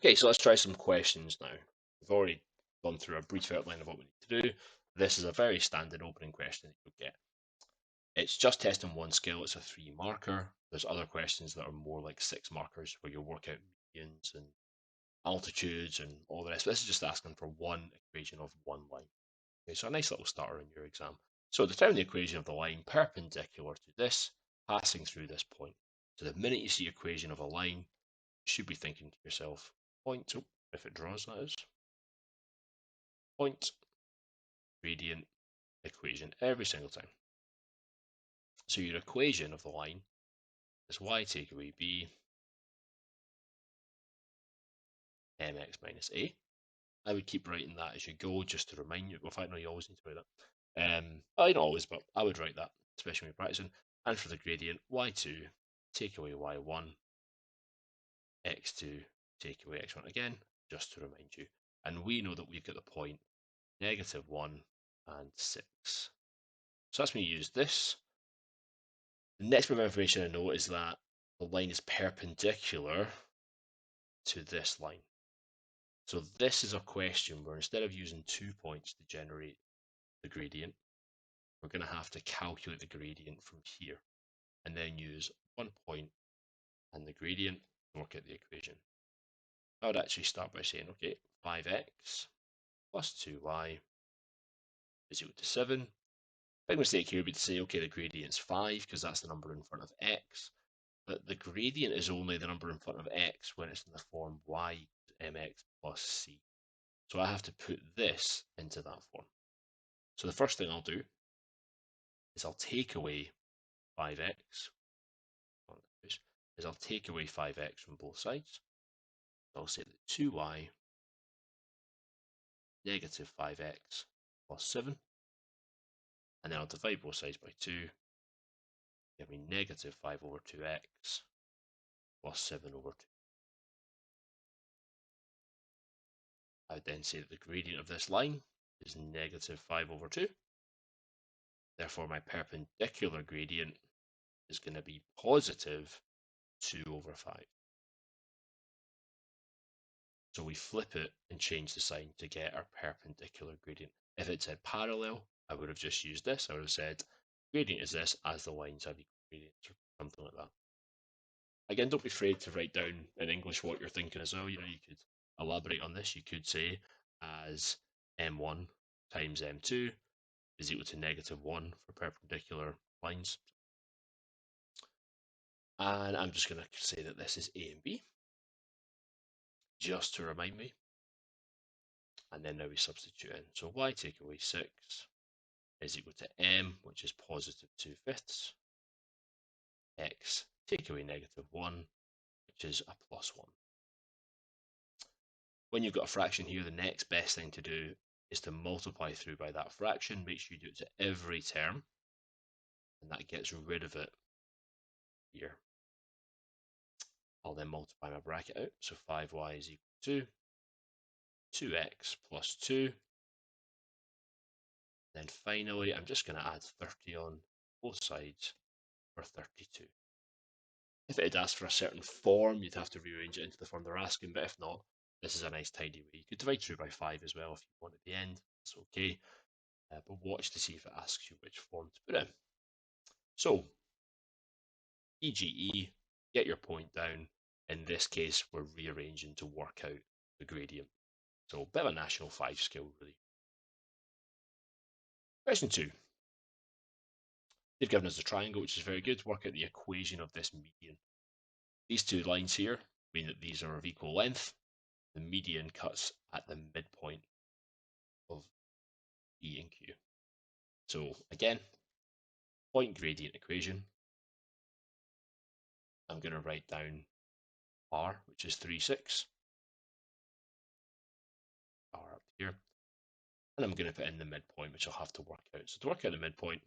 Okay, so let's try some questions now. We've already gone through a brief outline of what we need to do. This is a very standard opening question that you'll get. It's just testing one skill, it's a 3 marker. There's other questions that are more like 6 markers where you'll work out medians and altitudes and all the rest. But this is just asking for one equation of one line. Okay, so a nice little starter in your exam. So determine the equation of the line perpendicular to this, passing through this point. So the minute you see equation of a line, you should be thinking to yourself, point, if it draws that is, point, gradient, equation every single time. So your equation of the line is y take away b mx minus a. I would keep writing that as you go just to remind you. Well, in fact, no, you always need to write that. I don't always, but I would write that, especially when you're practicing. And for the gradient, y2 take away y1, x2 take away x1 again, just to remind you. And we know that we've got the point -1 and 6. So that's when you use this. The next bit of information I know is that the line is perpendicular to this line. So this is a question where instead of using 2 points to generate the gradient, we're going to have to calculate the gradient from here and then use 1 point and the gradient to work out the equation. I would actually start by saying, okay, 5x plus 2y is equal to 7. Big mistake here would be to say, okay, the gradient's 5 because that's the number in front of x. But the gradient is only the number in front of x when it's in the form y mx plus c. So I have to put this into that form. So the first thing I'll do is I'll take away 5x. I'll take away 5x from both sides. I'll say that 2y negative 5x plus 7. And then I'll divide both sides by 2. Give me negative 5 over 2x plus 7 over 2. I would then say that the gradient of this line is negative 5 over 2. Therefore, my perpendicular gradient is going to be positive 2 over 5. So we flip it and change the sign to get our perpendicular gradient. If it said parallel, I would have just used this. I would have said gradient is this as the lines have equal gradients or something like that. Again, don't be afraid to write down in English what you're thinking as well. You know, you could elaborate on this. You could say as m1 times m2 is equal to -1 for perpendicular lines. And I'm just going to say that this is A and B, just to remind me. And then now we substitute in. So y take away 6 is equal to m, which is positive 2/5. X take away -1, which is a +1. When you've got a fraction here, the next best thing to do is to multiply through by that fraction. Make sure you do it to every term, and that gets rid of it here. I'll then multiply my bracket out, so 5y is equal to 2x plus 2. Then finally, I'm just going to add 30 on both sides for 32. If it had asked for a certain form, you'd have to rearrange it into the form they're asking, but if not, this is a nice tidy way. You could divide through by 5 as well if you want at the end, that's okay. But watch to see if it asks you which form to put in. So, EGE, get your point down. In this case, we're rearranging to work out the gradient. So, a bit of a national 5 skill, really. Question 2. They've given us a triangle, which is very good. Work out the equation of this median. These two lines here mean that these are of equal length. The median cuts at the midpoint of E and Q. So again, point gradient equation. I'm going to write down R, which is 3, 6. R up here. And I'm going to put in the midpoint, which I'll have to work out. So to work out the midpoint,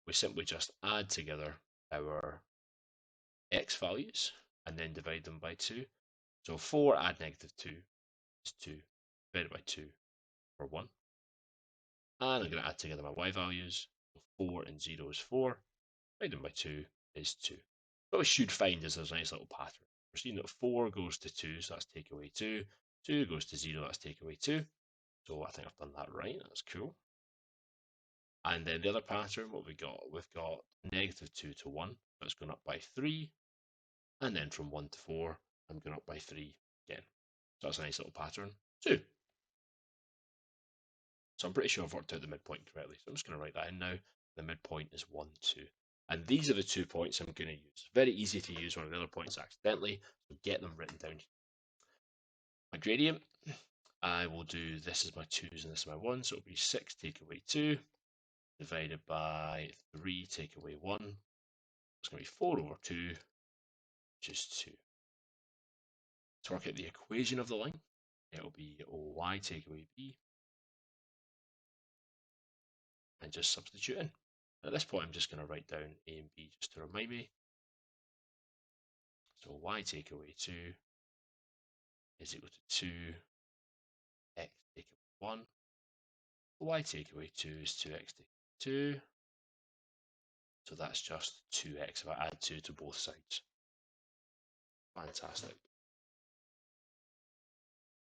we simply just add together our x values and then divide them by 2. So 4 add -2 is 2, divided by 2 for 1. And I'm going to add together my y values. 4 and 0 is 4, divided by 2 is 2. What we should find is there's a nice little pattern. We're seeing that 4 goes to 2, so that's take away 2. 2 goes to 0, that's take away 2. So I think I've done that right. That's cool. And then the other pattern, what we got? We've got negative 2 to 1. That's going up by 3. And then from 1 to 4, I'm going up by 3 again. So that's a nice little pattern. 2. So I'm pretty sure I've worked out the midpoint correctly. So I'm just going to write that in now. The midpoint is 1, 2. And these are the 2 points I'm going to use. Very easy to use one of the other points accidentally, so get them written down. My gradient, I will do this as my 2's and this is my 1, so it'll be 6 take away 2 divided by 3 take away 1. It's going to be 4 over 2, which is 2. To work out the equation of the line, it will be y take away b, and just substitute in. At this point, I'm just going to write down a and b just to remind me. So y take away 2 is equal to 2 x take away 1. Y take away 2 is 2x take away 2. So that's just 2x if I add 2 to both sides. Fantastic.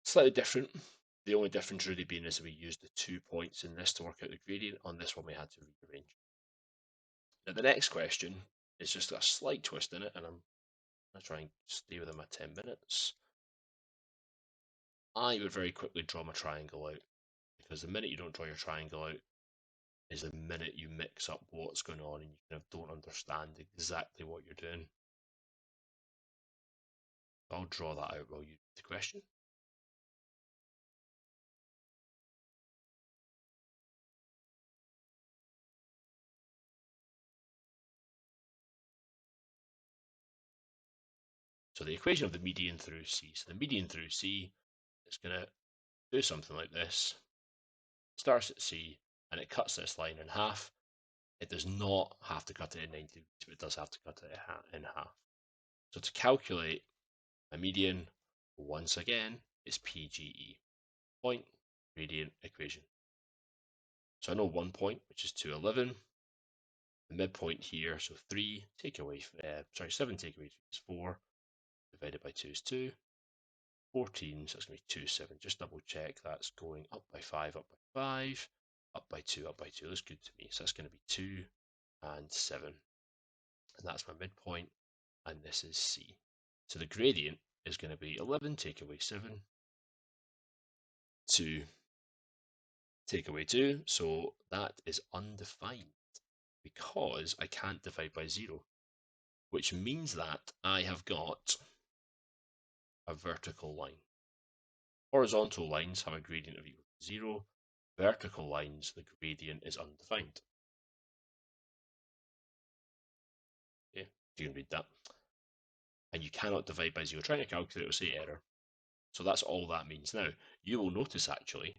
Slightly different. The only difference really being is we used the 2 points in this to work out the gradient. On this one we had to rearrange. Now the next question is just a slight twist in it, and I'm going to try and stay within my 10 minutes. I would very quickly draw my triangle out, because the minute you don't draw your triangle out is the minute you mix up what's going on and you kind of don't understand exactly what you're doing. I'll draw that out while you read the question. So the equation of the median through C. So the median through C is going to do something like this. Starts at C and it cuts this line in half. It does not have to cut it in 90 degrees, but it does have to cut it in half. So to calculate a median, once again, is PGE, point gradient equation. So I know 1 point, which is 211. The midpoint here, so 3 take away, 7 take away 3 is 4, divided by 2 is 2. 14, so it's going to be 2, 7. Just double check that's going up by 5, up by 5, up by 2, up by 2. Looks good to me. So that's going to be 2 and 7. And that's my midpoint, and this is C. So the gradient is going to be 11 take away 7, 2 take away 2. So that is undefined because I can't divide by 0, which means that I have got a vertical line. Horizontal lines have a gradient of equal to 0. Vertical lines, the gradient is undefined. Okay, you can read that. And you cannot divide by 0. Trying to calculate will say error. So that's all that means. Now, you will notice actually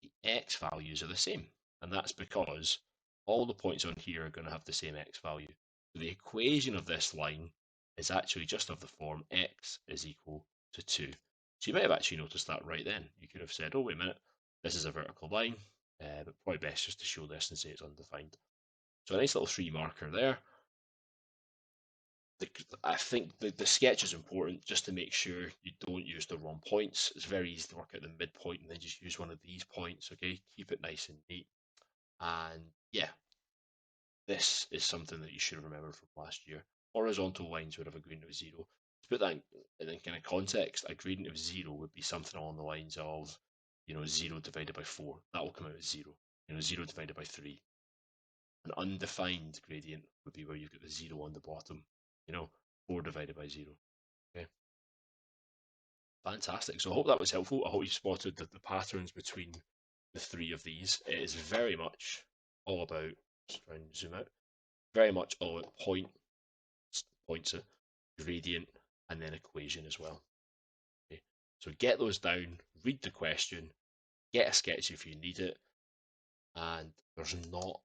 the x values are the same. And that's because all the points on here are going to have the same x value. So the equation of this line is actually just of the form x is equal to 2. So you might have actually noticed that right then. You could have said, oh, wait a minute, this is a vertical line, but probably best just to show this and say it's undefined. So a nice little 3 marker there. I think the sketch is important just to make sure you don't use the wrong points. It's very easy to work out the midpoint and then just use one of these points, okay? Keep it nice and neat. And yeah, this is something that you should remember from last year. Horizontal lines would have a gradient of 0. To put that in kind of context, a gradient of 0 would be something along the lines of, 0 divided by 4. That will come out as 0. 0 divided by 3. An undefined gradient would be where you've got the 0 on the bottom. 4 divided by 0. Okay. Fantastic. So I hope that was helpful. I hope you spotted the patterns between the 3 of these. It is very much all about, just try and zoom out, very much all about points, gradient, and then equation as well. Okay. So get those down, read the question, get a sketch if you need it, and there's not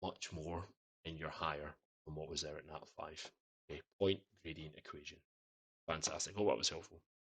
much more in your higher than what was there at Nat 5. Okay. Point, gradient, equation. Fantastic. Hope that was helpful.